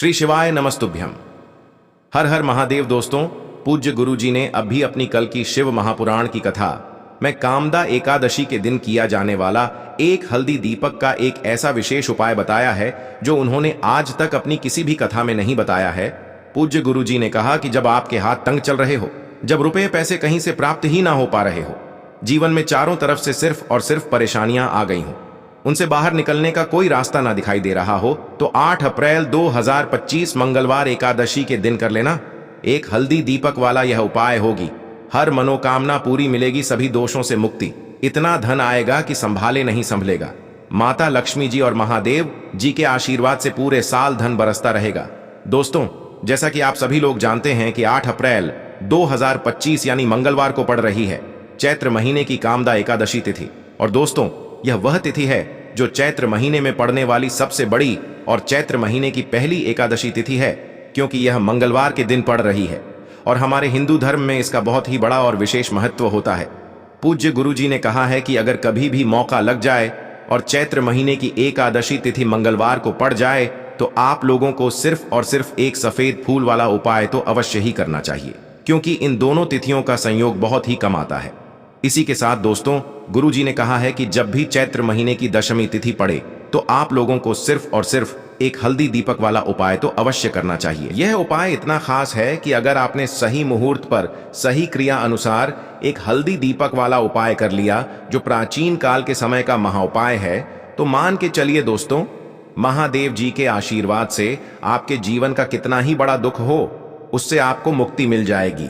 श्री शिवाय नमस्तुभ्यम। हर हर महादेव। दोस्तों, पूज्य गुरु जी ने अब भी अपनी कल की शिव महापुराण की कथा में कामदा एकादशी के दिन किया जाने वाला एक हल्दी दीपक का एक ऐसा विशेष उपाय बताया है जो उन्होंने आज तक अपनी किसी भी कथा में नहीं बताया है। पूज्य गुरु जी ने कहा कि जब आपके हाथ तंग चल रहे हो, जब रुपए पैसे कहीं से प्राप्त ही ना हो पा रहे हो, जीवन में चारों तरफ से सिर्फ और सिर्फ परेशानियां आ गई हो, उनसे बाहर निकलने का कोई रास्ता ना दिखाई दे रहा हो, तो 8 अप्रैल 2025 मंगलवार एकादशी के दिन कर लेना एक हल्दी दीपक वाला यह उपाय होगी। हर मनोकामना पूरी मिलेगी, सभी दोषों से मुक्ति, इतना धन आएगा कि संभाले नहीं संभलेगा। माता लक्ष्मी जी और महादेव जी के आशीर्वाद से पूरे साल धन बरसता रहेगा। दोस्तों, जैसा कि आप सभी लोग जानते हैं कि 8 अप्रैल 2025 यानी मंगलवार को पड़ रही है चैत्र महीने की कामदा एकादशी तिथि। और दोस्तों, यह वह तिथि है जो चैत्र महीने में पड़ने वाली सबसे बड़ी और चैत्र महीने की पहली एकादशी तिथि है, क्योंकि यह मंगलवार के दिन पड़ रही है और हमारे हिंदू धर्म में इसका बहुत ही बड़ा और विशेष महत्व होता है। पूज्य गुरु जी ने कहा है कि अगर कभी भी मौका लग जाए और चैत्र महीने की एकादशी तिथि मंगलवार को पड़ जाए तो आप लोगों को सिर्फ और सिर्फ एक सफेद फूल वाला उपाय तो अवश्य ही करना चाहिए, क्योंकि इन दोनों तिथियों का संयोग बहुत ही कम आता है। इसी के साथ दोस्तों, गुरु जी ने कहा है कि जब भी चैत्र महीने की दशमी तिथि पड़े तो आप लोगों को सिर्फ और सिर्फ एक हल्दी दीपक वाला उपाय तो अवश्य करना चाहिए। यह उपाय इतना खास है कि अगर आपने सही मुहूर्त पर सही क्रिया अनुसार एक हल्दी दीपक वाला उपाय कर लिया, जो प्राचीन काल के समय का महाउपाय है, तो मान के चलिए दोस्तों, महादेव जी के आशीर्वाद से आपके जीवन का कितना ही बड़ा दुख हो, उससे आपको मुक्ति मिल जाएगी।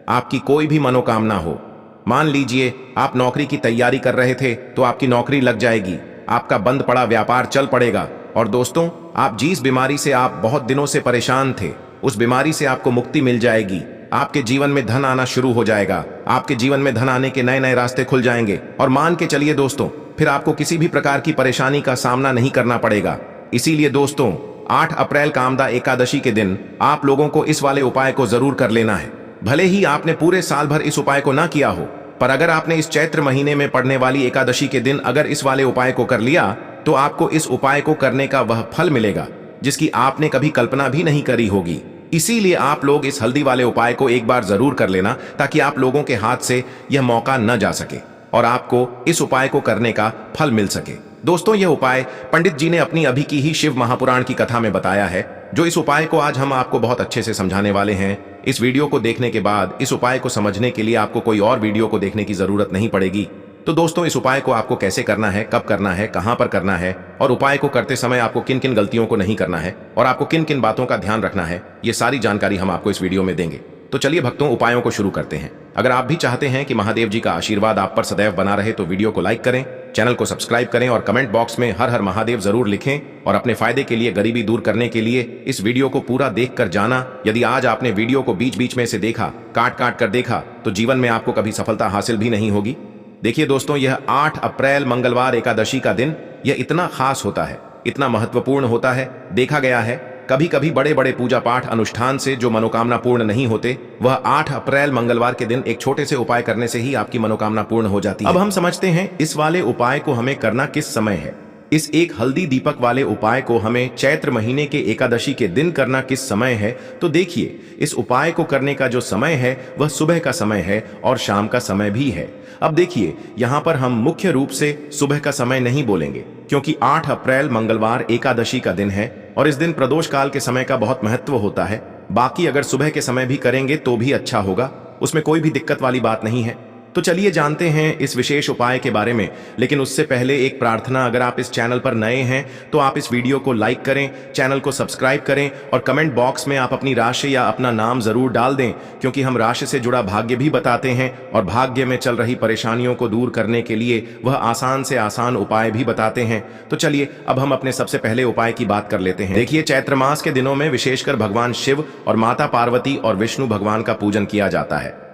आपकी कोई भी मनोकामना हो, मान लीजिए आप नौकरी की तैयारी कर रहे थे तो आपकी नौकरी लग जाएगी, आपका बंद पड़ा व्यापार चल पड़ेगा। और दोस्तों, आप जिस बीमारी से आप बहुत दिनों से परेशान थे, उस बीमारी से आपको मुक्ति मिल जाएगी। आपके जीवन में धन आना शुरू हो जाएगा, आपके जीवन में धन आने के नए नए रास्ते खुल जाएंगे। और मान के चलिए दोस्तों, फिर आपको किसी भी प्रकार की परेशानी का सामना नहीं करना पड़ेगा। इसीलिए दोस्तों, 8 अप्रैल कामदा एकादशी के दिन आप लोगों को इस वाले उपाय को जरूर कर लेना है। भले ही आपने पूरे साल भर इस उपाय को ना किया हो, पर अगर आपने इस चैत्र महीने में पड़ने वाली एकादशी के दिन अगर इस वाले उपाय को कर लिया, तो आपको इस उपाय को करने का वह फल मिलेगा जिसकी आपने कभी कल्पना भी नहीं करी होगी। इसीलिए आप लोग इस हल्दी वाले उपाय को एक बार जरूर कर लेना, ताकि आप लोगों के हाथ से यह मौका न जा सके और आपको इस उपाय को करने का फल मिल सके। दोस्तों, यह उपाय पंडित जी ने अपनी अभी की ही शिव महापुराण की कथा में बताया है, जो इस उपाय को आज हम आपको बहुत अच्छे से समझाने वाले हैं। इस वीडियो को देखने के बाद इस उपाय को समझने के लिए आपको कोई और वीडियो को देखने की जरूरत नहीं पड़ेगी। तो दोस्तों, इस उपाय को आपको कैसे करना है, कब करना है, कहां पर करना है और उपाय को करते समय आपको किन किन गलतियों को नहीं करना है और आपको किन किन बातों का ध्यान रखना है, ये सारी जानकारी हम आपको इस वीडियो में देंगे। तो चलिए भक्तों, उपायों को शुरू करते हैं। अगर आप भी चाहते हैं कि महादेव जी का आशीर्वाद आप पर सदैव बना रहे, तो वीडियो को लाइक करें, चैनल को सब्सक्राइब करें और कमेंट बॉक्स में हर हर महादेव जरूर लिखें। और अपने फायदे के लिए, गरीबी दूर करने के लिए इस वीडियो को पूरा देखकर जाना। यदि आज आपने वीडियो को बीच बीच में से देखा, काट काट कर देखा, तो जीवन में आपको कभी सफलता हासिल भी नहीं होगी। देखिए दोस्तों, यह 8 अप्रैल मंगलवार एकादशी का दिन यह इतना खास होता है, इतना महत्वपूर्ण होता है। देखा गया है कभी कभी बड़े बड़े पूजा पाठ अनुष्ठान से जो मनोकामना पूर्ण नहीं होते, वह 8 अप्रैल मंगलवार के दिन एक छोटे से उपाय करने से ही आपकी मनोकामना पूर्ण हो जाती है। अब हम समझते हैं इस वाले उपाय को हमें करना किस समय है। इस एक हल्दी दीपक वाले उपाय को हमें चैत्र महीने के एकादशी के दिन करना किस समय है, तो देखिए, इस उपाय को करने का जो समय है वह सुबह का समय है और शाम का समय भी है। अब देखिए, यहाँ पर हम मुख्य रूप से सुबह का समय नहीं बोलेंगे, क्योंकि 8 अप्रैल मंगलवार एकादशी का दिन है और इस दिन प्रदोष काल के समय का बहुत महत्व होता है। बाकी अगर सुबह के समय भी करेंगे तो भी अच्छा होगा, उसमें कोई भी दिक्कत वाली बात नहीं है। तो चलिए जानते हैं इस विशेष उपाय के बारे में। लेकिन उससे पहले एक प्रार्थना, अगर आप इस चैनल पर नए हैं तो आप इस वीडियो को लाइक करें, चैनल को सब्सक्राइब करें और कमेंट बॉक्स में आप अपनी राशि या अपना नाम जरूर डाल दें, क्योंकि हम राशि से जुड़ा भाग्य भी बताते हैं और भाग्य में चल रही परेशानियों को दूर करने के लिए वह आसान से आसान उपाय भी बताते हैं। तो चलिए अब हम अपने सबसे पहले उपाय की बात कर लेते हैं। देखिए, चैत्र मास के दिनों में विशेषकर भगवान शिव और माता पार्वती और विष्णु भगवान का पूजन किया जाता है।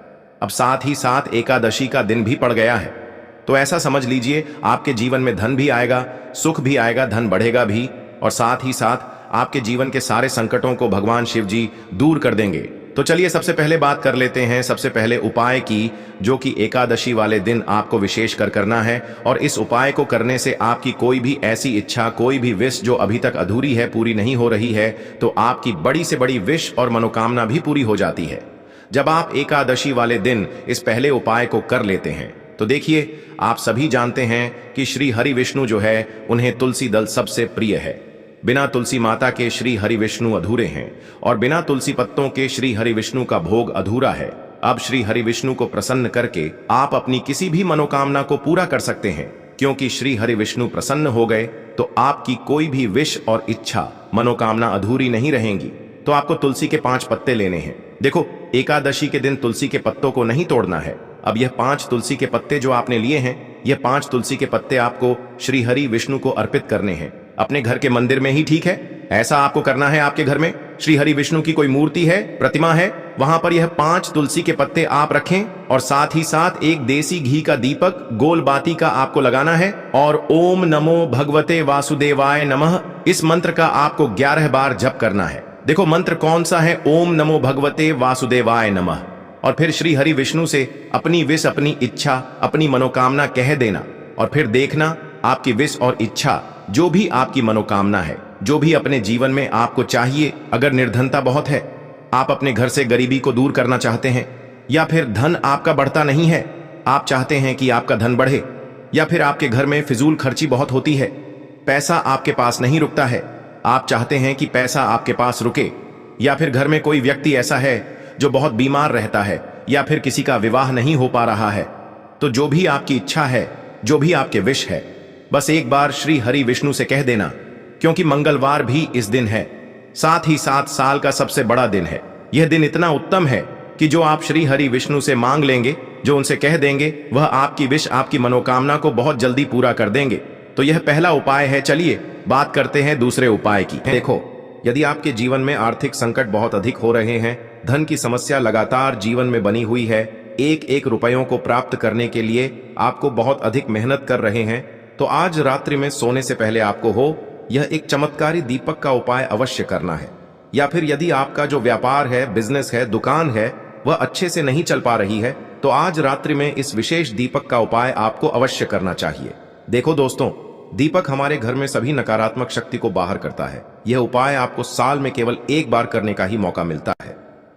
अब साथ ही साथ एकादशी का दिन भी पड़ गया है, तो ऐसा समझ लीजिए आपके जीवन में धन भी आएगा, सुख भी आएगा, धन बढ़ेगा भी, और साथ ही साथ आपके जीवन के सारे संकटों को भगवान शिव जी दूर कर देंगे। तो चलिए सबसे पहले बात कर लेते हैं सबसे पहले उपाय की, जो कि एकादशी वाले दिन आपको विशेष कर करना है। और इस उपाय को करने से आपकी कोई भी ऐसी इच्छा, कोई भी विश जो अभी तक अधूरी है, पूरी नहीं हो रही है, तो आपकी बड़ी से बड़ी विश और मनोकामना भी पूरी हो जाती है जब आप एकादशी वाले दिन इस पहले उपाय को कर लेते हैं। तो देखिए, आप सभी जानते हैं कि श्री हरि विष्णु जो है, उन्हें तुलसी दल सबसे प्रिय है। बिना तुलसी माता के श्री हरि विष्णु अधूरे हैं और बिना तुलसी पत्तों के श्री हरि विष्णु का भोग अधूरा है। अब श्री हरि विष्णु को प्रसन्न करके आप अपनी किसी भी मनोकामना को पूरा कर सकते हैं, क्योंकि श्री हरि विष्णु प्रसन्न हो गए तो आपकी कोई भी विश और इच्छा, मनोकामना अधूरी नहीं रहेंगी। तो आपको तुलसी के 5 पत्ते लेने हैं। देखो, एकादशी के दिन तुलसी के पत्तों को नहीं तोड़ना है। अब यह 5 तुलसी के पत्ते जो आपने लिए हैं, यह 5 तुलसी के पत्ते आपको श्री हरि विष्णु को अर्पित करने हैं। अपने घर के मंदिर में ही ठीक है, ऐसा आपको करना है। आपके घर में श्री हरि विष्णु की कोई मूर्ति है, प्रतिमा है, वहां पर यह 5 तुलसी के पत्ते आप रखें और साथ ही साथ एक देसी घी का दीपक गोल बाती का आपको लगाना है और ओम नमो भगवते वासुदेवाय नमः इस मंत्र का आपको 11 बार जप करना है। देखो, मंत्र कौन सा है? ओम नमो भगवते वासुदेवाय नमः। और फिर श्री हरि विष्णु से अपनी विश, अपनी इच्छा, अपनी मनोकामना कह देना और फिर देखना आपकी विश और इच्छा, जो भी आपकी मनोकामना है, जो भी अपने जीवन में आपको चाहिए। अगर निर्धनता बहुत है, आप अपने घर से गरीबी को दूर करना चाहते हैं, या फिर धन आपका बढ़ता नहीं है, आप चाहते हैं कि आपका धन बढ़े, या फिर आपके घर में फिजूल खर्ची बहुत होती है, पैसा आपके पास नहीं रुकता है, आप चाहते हैं कि पैसा आपके पास रुके, या फिर घर में कोई व्यक्ति ऐसा है जो बहुत बीमार रहता है, या फिर किसी का विवाह नहीं हो पा रहा है, तो जो भी आपकी इच्छा है, जो भी आपके विश है, बस एक बार श्री हरि विष्णु से कह देना। क्योंकि मंगलवार भी इस दिन है, साथ ही साथ साल का सबसे बड़ा दिन है। यह दिन इतना उत्तम है कि जो आप श्री हरि विष्णु से मांग लेंगे, जो उनसे कह देंगे, वह आपकी विश, आपकी मनोकामना को बहुत जल्दी पूरा कर देंगे। तो यह पहला उपाय है। चलिए बात करते हैं दूसरे उपाय की। देखो, यदि आपके जीवन में आर्थिक संकट बहुत अधिक हो रहे हैं, धन की समस्या लगातार जीवन में बनी हुई है, एक एक रुपयों को प्राप्त करने के लिए आपको बहुत अधिक मेहनत कर रहे हैं, तो आज रात्रि में सोने से पहले आपको हो यह एक चमत्कारी दीपक का उपाय अवश्य करना है। या फिर यदि आपका जो व्यापार है, बिजनेस है, दुकान है, वह अच्छे से नहीं चल पा रही है, तो आज रात्रि में इस विशेष दीपक का उपाय आपको अवश्य करना चाहिए। देखो दोस्तों, दीपक हमारे घर में सभी नकारात्मक शक्ति को बाहर करता है। यह उपाय आपको साल में केवल एक बार करने का ही मौका मिलता है।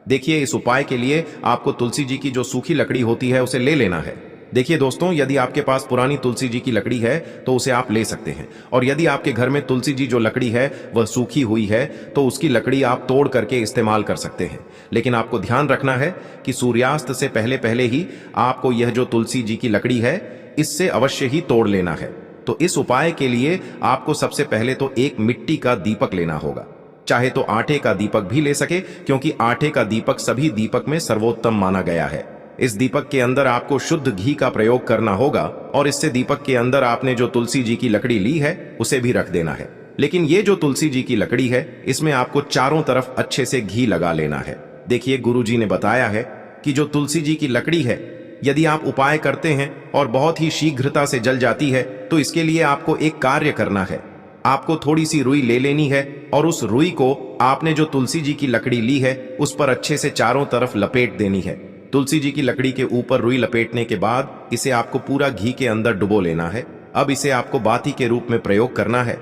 देखिए, इस उपाय के लिए आपको तुलसी जी की जो सूखी लकड़ी होती है, उसे ले लेना है। देखिए दोस्तों, यदि आपके पास पुरानी तुलसी जी की लकड़ी है तो उसे आप ले सकते हैं, और यदि आपके घर में तुलसी जी जो लकड़ी है वह सूखी हुई है, तो उसकी लकड़ी आप तोड़ करके इस्तेमाल कर सकते हैं। लेकिन आपको ध्यान रखना है कि सूर्यास्त से पहले पहले ही आपको यह जो तुलसी जी की लकड़ी है, इससे अवश्य ही तोड़ लेना है। तो इस उपाय के लिए आपको सबसे पहले तो एक मिट्टी का दीपक लेना होगा। चाहे तो आटे का दीपक भी ले सके, क्योंकि आटे का दीपक सभी दीपक में सर्वोत्तम माना गया है। इस दीपक के अंदर आपको शुद्ध घी का प्रयोग करना होगा, और इससे दीपक के अंदर आपने जो तुलसी जी की लकड़ी ली है उसे भी रख देना है। लेकिन ये जो तुलसी जी की लकड़ी है, इसमें आपको चारों तरफ अच्छे से घी लगा लेना है। देखिए, गुरुजी ने बताया है कि जो तुलसी जी की लकड़ी है, यदि आप उपाय करते हैं और बहुत ही शीघ्रता से जल जाती है, तो इसके लिए आपको एक कार्य करना है। आपको थोड़ी सी रुई ले लेनी है और उस रुई को आपने जो तुलसी जी की लकड़ी ली है उस पर अच्छे से चारों तरफ लपेट देनी है। तुलसी जी की लकड़ी के ऊपर रुई लपेटने के बाद इसे आपको पूरा घी के अंदर डुबो लेना है। अब इसे आपको बाती के रूप में प्रयोग करना है।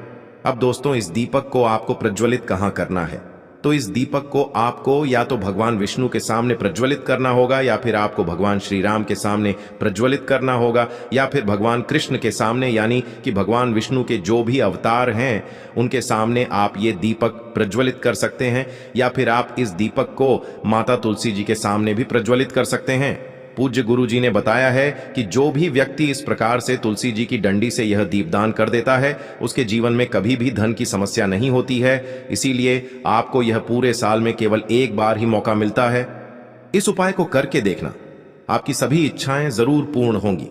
अब दोस्तों, इस दीपक को आपको प्रज्वलित कहाँ करना है? तो इस दीपक को आपको या तो भगवान विष्णु के सामने प्रज्वलित करना होगा, या फिर आपको भगवान श्री राम के सामने प्रज्वलित करना होगा, या फिर भगवान कृष्ण के सामने, यानी कि भगवान विष्णु के जो भी अवतार हैं उनके सामने आप ये दीपक प्रज्वलित कर सकते हैं। या फिर आप इस दीपक को माता तुलसी जी के सामने भी प्रज्वलित कर सकते हैं। पूज्य गुरु जी ने बताया है कि जो भी व्यक्ति इस प्रकार से तुलसी जी की डंडी से यह दीपदान कर देता है, उसके जीवन में कभी भी धन की समस्या नहीं होती है। इसीलिए आपको यह पूरे साल में केवल एक बार ही मौका मिलता है। इस उपाय को करके देखना, आपकी सभी इच्छाएं जरूर पूर्ण होंगी।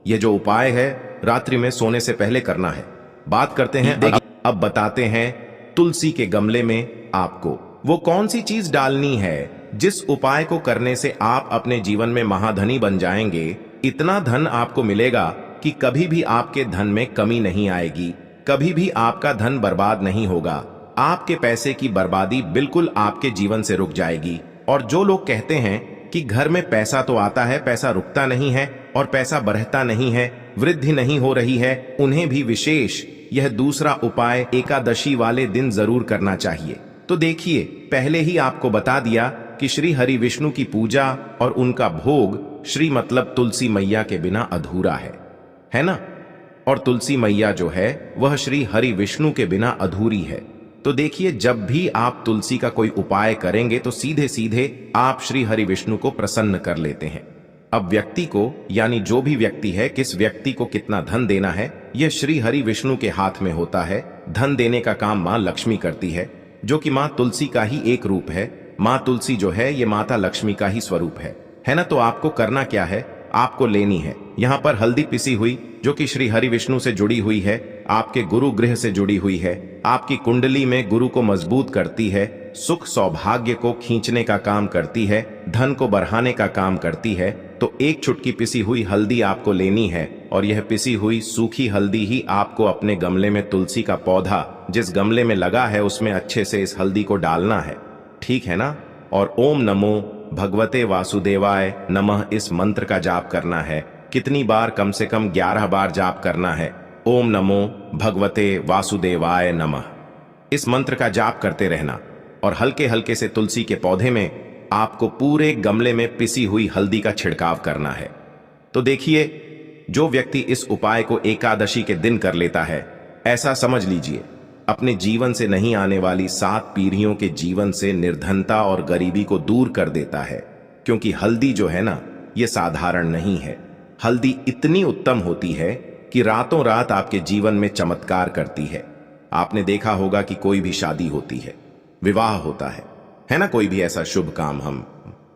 यह जो उपाय है रात्रि में सोने से पहले करना है। बात करते हैं, अब बताते हैं तुलसी के गमले में आपको वो कौन सी चीज डालनी है जिस उपाय को करने से आप अपने जीवन में महाधनी बन जाएंगे। इतना धन आपको मिलेगा कि कभी भी आपके धन में कमी नहीं आएगी, कभी भी आपका धन बर्बाद नहीं होगा। आपके पैसे की बर्बादी बिल्कुल आपके जीवन से रुक जाएगी और जो लोग कहते हैं कि घर में पैसा तो आता है, पैसा रुकता नहीं है और पैसा बढ़ता नहीं है, वृद्धि नहीं हो रही है, उन्हें भी विशेष यह दूसरा उपाय एकादशी वाले दिन जरूर करना चाहिए। तो देखिए, पहले ही आपको बता दिया कि श्री हरि विष्णु की पूजा और उनका भोग श्री मतलब तुलसी मैया के बिना अधूरा है ना? और तुलसी मैया जो है वह श्री हरि विष्णु के बिना अधूरी है। तो देखिए, जब भी आप तुलसी का कोई उपाय करेंगे तो सीधे सीधे आप श्री हरि विष्णु को प्रसन्न कर लेते हैं। अब व्यक्ति को, यानी जो भी व्यक्ति है, किस व्यक्ति को कितना धन देना है, यह श्री हरि विष्णु के हाथ में होता है। धन देने का काम मां लक्ष्मी करती है, जो कि मां तुलसी का ही एक रूप है। मां तुलसी जो है ये माता लक्ष्मी का ही स्वरूप है ना? तो आपको करना क्या है? आपको लेनी है यहां पर हल्दी पिसी हुई, जो कि श्री हरि विष्णु से जुड़ी हुई है, आपके गुरु गृह से जुड़ी हुई है, आपकी कुंडली में गुरु को मजबूत करती है, सुख सौभाग्य को खींचने का काम करती है, धन को बढ़ाने का काम करती है। तो एक चुटकी पिसी हुई हल्दी आपको लेनी है और यह पिसी हुई सूखी हल्दी ही आपको अपने गमले में, तुलसी का पौधा जिस गमले में लगा है उसमें अच्छे से इस हल्दी को डालना है, ठीक है ना? और ओम नमो भगवते वासुदेवाय नमः इस मंत्र का जाप करना है। कितनी बार? कम से कम 11 बार जाप करना है। ओम नमो भगवते वासुदेवाय नमः इस मंत्र का जाप करते रहना और हल्के हल्के से तुलसी के पौधे में आपको पूरे गमले में पिसी हुई हल्दी का छिड़काव करना है। तो देखिए, जो व्यक्ति इस उपाय को एकादशी के दिन कर लेता है, ऐसा समझ लीजिए अपने जीवन से नहीं आने वाली 7 पीढ़ियों के जीवन से निर्धनता और गरीबी को दूर कर देता है। क्योंकि हल्दी जो है ना, ये साधारण नहीं है। हल्दी इतनी उत्तम होती है कि रातों रात आपके जीवन में चमत्कार करती है। आपने देखा होगा कि कोई भी शादी होती है, विवाह होता है ना? कोई भी ऐसा शुभ काम हम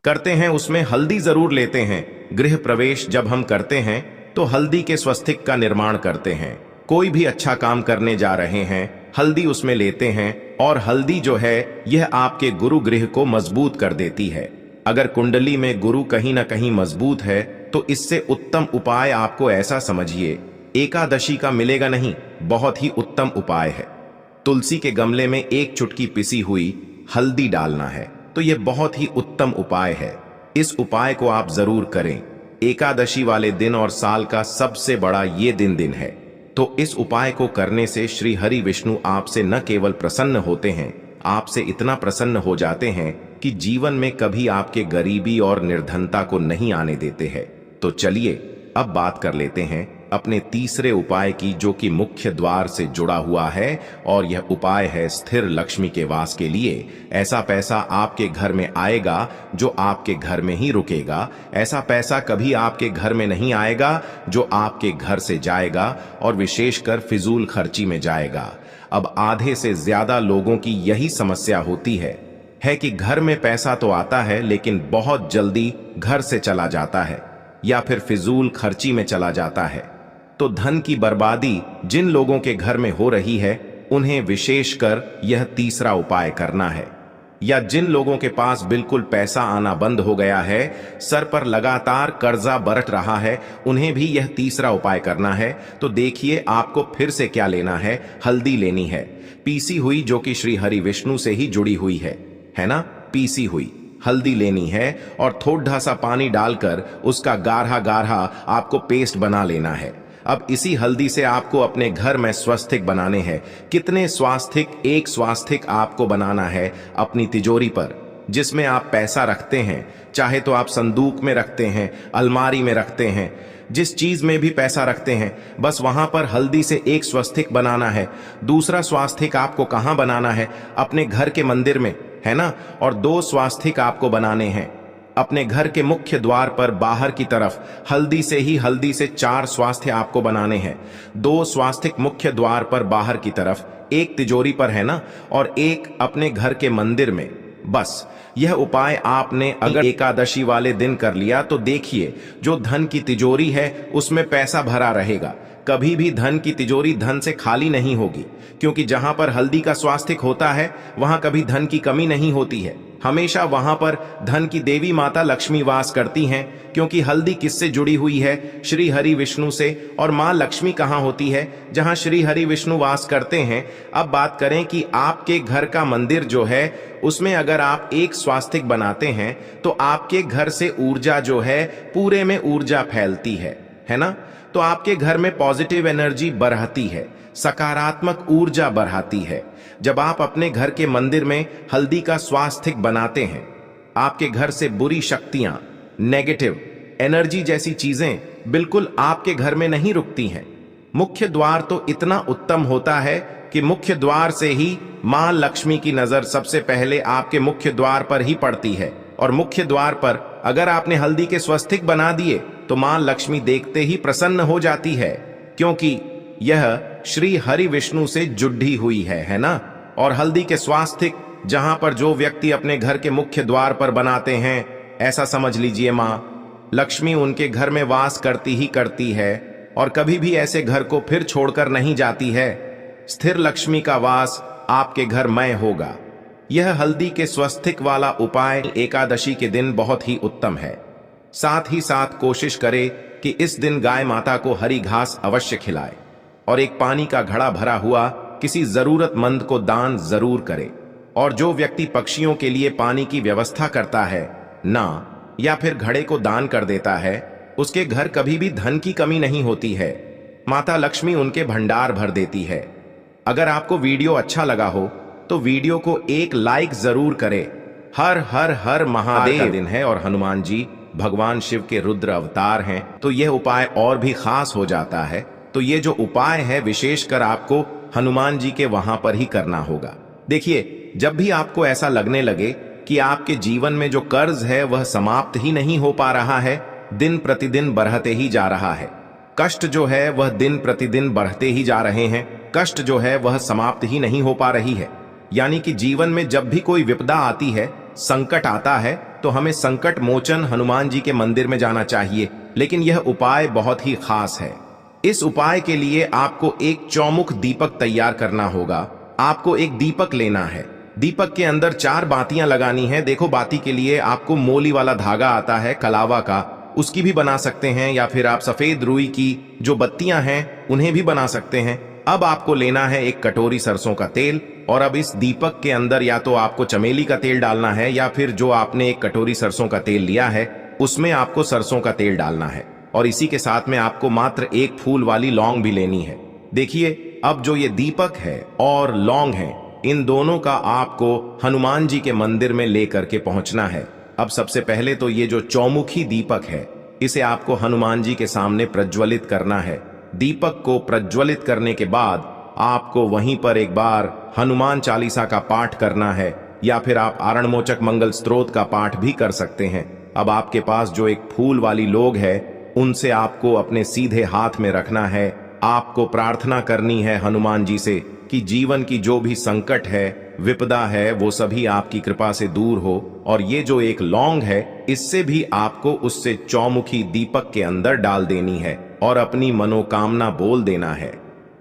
करते हैं, उसमें हल्दी जरूर लेते हैं। गृह प्रवेश जब हम करते हैं तो हल्दी के स्वस्तिक का निर्माण करते हैं। कोई भी अच्छा काम करने जा रहे हैं, हल्दी उसमें लेते हैं। और हल्दी जो है यह आपके गुरु गृह को मजबूत कर देती है। अगर कुंडली में गुरु कहीं ना कहीं मजबूत है तो इससे उत्तम उपाय आपको ऐसा समझिए एकादशी का मिलेगा नहीं, बहुत ही उत्तम उपाय है। तुलसी के गमले में एक चुटकी पिसी हुई हल्दी डालना है, तो यह बहुत ही उत्तम उपाय है। इस उपाय को आप जरूर करें। एकादशी वाले दिन और साल का सबसे बड़ा ये दिन है। तो इस उपाय को करने से श्री हरि विष्णु आपसे न केवल प्रसन्न होते हैं, आपसे इतना प्रसन्न हो जाते हैं कि जीवन में कभी आपके गरीबी और निर्धनता को नहीं आने देते हैं। तो चलिए अब बात कर लेते हैं अपने तीसरे उपाय की, जो कि मुख्य द्वार से जुड़ा हुआ है। और यह उपाय है स्थिर लक्ष्मी के वास के लिए। ऐसा पैसा आपके घर में आएगा जो आपके घर में ही रुकेगा। ऐसा पैसा कभी आपके घर में नहीं आएगा जो आपके घर से जाएगा और विशेषकर फिजूल खर्ची में जाएगा। अब आधे से ज्यादा लोगों की यही समस्या होती है कि घर में पैसा तो आता है लेकिन बहुत जल्दी घर से चला जाता है या फिर फिजूल खर्ची में चला जाता है। तो धन की बर्बादी जिन लोगों के घर में हो रही है उन्हें विशेषकर यह तीसरा उपाय करना है। या जिन लोगों के पास बिल्कुल पैसा आना बंद हो गया है, सर पर लगातार कर्जा बरत रहा है, उन्हें भी यह तीसरा उपाय करना है। तो देखिए आपको फिर से क्या लेना है, हल्दी लेनी है पीसी हुई, जो कि श्री हरि विष्णु से ही जुड़ी हुई है ना? पीसी हुई हल्दी लेनी है और थोड़ा सा पानी डालकर उसका गाढ़ा गाढ़ा आपको पेस्ट बना लेना है। अब इसी हल्दी से आपको अपने घर में स्वास्तिक बनाने हैं। कितने स्वास्तिक? एक स्वास्तिक आपको बनाना है अपनी तिजोरी पर, जिसमें आप पैसा रखते हैं। चाहे तो आप संदूक में रखते हैं, अलमारी में रखते हैं, जिस चीज में भी पैसा रखते हैं, बस वहां पर हल्दी से एक स्वास्तिक बनाना है। दूसरा स्वास्तिक आपको कहां बनाना है? अपने घर के मंदिर में, है ना? और 2 स्वास्तिक आपको बनाने हैं अपने घर के मुख्य द्वार पर बाहर की तरफ। हल्दी से 4 स्वास्तिक आपको बनाने हैं। 2 स्वास्तिक मुख्य द्वार पर बाहर की तरफ, एक तिजोरी पर, है ना? और एक अपने घर के मंदिर में। बस यह उपाय आपने अगर एकादशी वाले दिन कर लिया तो देखिए जो धन की तिजोरी है उसमें पैसा भरा रहेगा। कभी भी धन की तिजोरी धन से खाली नहीं होगी, क्योंकि जहां पर हल्दी का स्वास्तिक होता है वहां कभी धन की कमी नहीं होती है। हमेशा वहां पर धन की देवी माता लक्ष्मी वास करती हैं, क्योंकि हल्दी किससे जुड़ी हुई है? श्री हरि विष्णु से। और मां लक्ष्मी कहाँ होती है? जहां श्री हरि विष्णु वास करते हैं। अब बात करें कि आपके घर का मंदिर जो है उसमें अगर आप एक स्वास्तिक बनाते हैं तो आपके घर से ऊर्जा जो है पूरे में ऊर्जा फैलती है ना? तो आपके घर में पॉजिटिव एनर्जी बढ़ती है, सकारात्मक ऊर्जा बढ़ाती है। जब आप अपने घर के मंदिर में हल्दी का स्वास्तिक बनाते हैं, आपके घर से बुरी शक्तियां, नेगेटिव एनर्जी जैसी चीजें बिल्कुल आपके घर में नहीं रुकती हैं। मुख्य द्वार तो इतना उत्तम होता है कि मुख्य द्वार से ही मां लक्ष्मी की नजर सबसे पहले आपके मुख्य द्वार पर ही पड़ती है। और मुख्य द्वार पर अगर आपने हल्दी के स्वस्तिक बना दिए तो मां लक्ष्मी देखते ही प्रसन्न हो जाती है, क्योंकि यह श्री हरि विष्णु से जुड़ी हुई है ना? और हल्दी के स्वास्तिक जहां पर जो व्यक्ति अपने घर के मुख्य द्वार पर बनाते हैं, ऐसा समझ लीजिए मां लक्ष्मी उनके घर में वास करती ही करती है और कभी भी ऐसे घर को फिर छोड़कर नहीं जाती है। स्थिर लक्ष्मी का वास आपके घर में होगा। यह हल्दी के स्वस्तिक वाला उपाय एकादशी के दिन बहुत ही उत्तम है। साथ ही साथ कोशिश करें कि इस दिन गाय माता को हरी घास अवश्य खिलाए और एक पानी का घड़ा भरा हुआ किसी जरूरतमंद को दान जरूर करे। और जो व्यक्ति पक्षियों के लिए पानी की व्यवस्था करता है ना, या फिर घड़े को दान कर देता है, उसके घर कभी भी धन की कमी नहीं होती है। माता लक्ष्मी उनके भंडार भर देती है। अगर आपको वीडियो अच्छा लगा हो तो वीडियो को एक लाइक जरूर करें। हर हर हर महादेव का दिन है और हनुमान जी भगवान शिव के रुद्र अवतार हैं, तो यह उपाय और भी खास हो जाता है। तो ये जो उपाय है विशेषकर आपको हनुमान जी के वहां पर ही करना होगा। देखिए, जब भी आपको ऐसा लगने लगे कि आपके जीवन में जो कर्ज है वह समाप्त ही नहीं हो पा रहा है, दिन प्रतिदिन बढ़ते ही जा रहा है, कष्ट जो है वह दिन प्रतिदिन बढ़ते ही जा रहे हैं, कष्ट जो है वह समाप्त ही नहीं हो पा रही है, यानी कि जीवन में जब भी कोई विपदा आती है, संकट आता है, तो हमें संकट मोचन हनुमान जी के मंदिर में जाना चाहिए। लेकिन यह उपाय बहुत ही खास है। इस उपाय के लिए आपको एक चौमुख दीपक तैयार करना होगा। आपको एक दीपक लेना है, दीपक के अंदर 4 बातियां लगानी है। देखो, बाती के लिए आपको मोली वाला धागा आता है कलावा का, उसकी भी बना सकते हैं, या फिर आप सफेद रुई की जो बत्तियां हैं उन्हें भी बना सकते हैं। अब आपको लेना है एक कटोरी सरसों का तेल, और अब इस दीपक के अंदर या तो आपको चमेली का तेल डालना है, या फिर जो आपने एक कटोरी सरसों का तेल लिया है उसमें आपको सरसों का तेल डालना है। और इसी के साथ में आपको मात्र एक फूल वाली लौंग भी लेनी है। देखिए, अब जो ये दीपक है और लौंग है, इन दोनों का आपको हनुमान जी के मंदिर में लेकर के पहुंचना है। अब सबसे पहले तो ये जो चौमुखी दीपक है, इसे आपको हनुमान जी के सामने प्रज्वलित करना है। दीपक को प्रज्वलित करने के बाद आपको वहीं पर एक बार हनुमान चालीसा का पाठ करना है, या फिर आप आरणमोचक मंगल स्तोत्र का पाठ भी कर सकते हैं। अब आपके पास जो एक फूल वाली लोग है, उनसे आपको अपने सीधे हाथ में रखना है। आपको प्रार्थना करनी है हनुमान जी से कि जीवन की जो भी संकट है, विपदा है, वो सभी आपकी कृपा से दूर हो। और ये जो एक लौंग है, इससे भी आपको उससे चौमुखी दीपक के अंदर डाल देनी है और अपनी मनोकामना बोल देना है।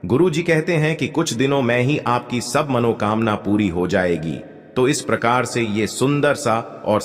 गुरु जी कहते हैं कि कुछ दिनों में ही आपकी सब मनोकामना पूरी हो जाएगी। तो इस प्रकार से ये सुंदर सा और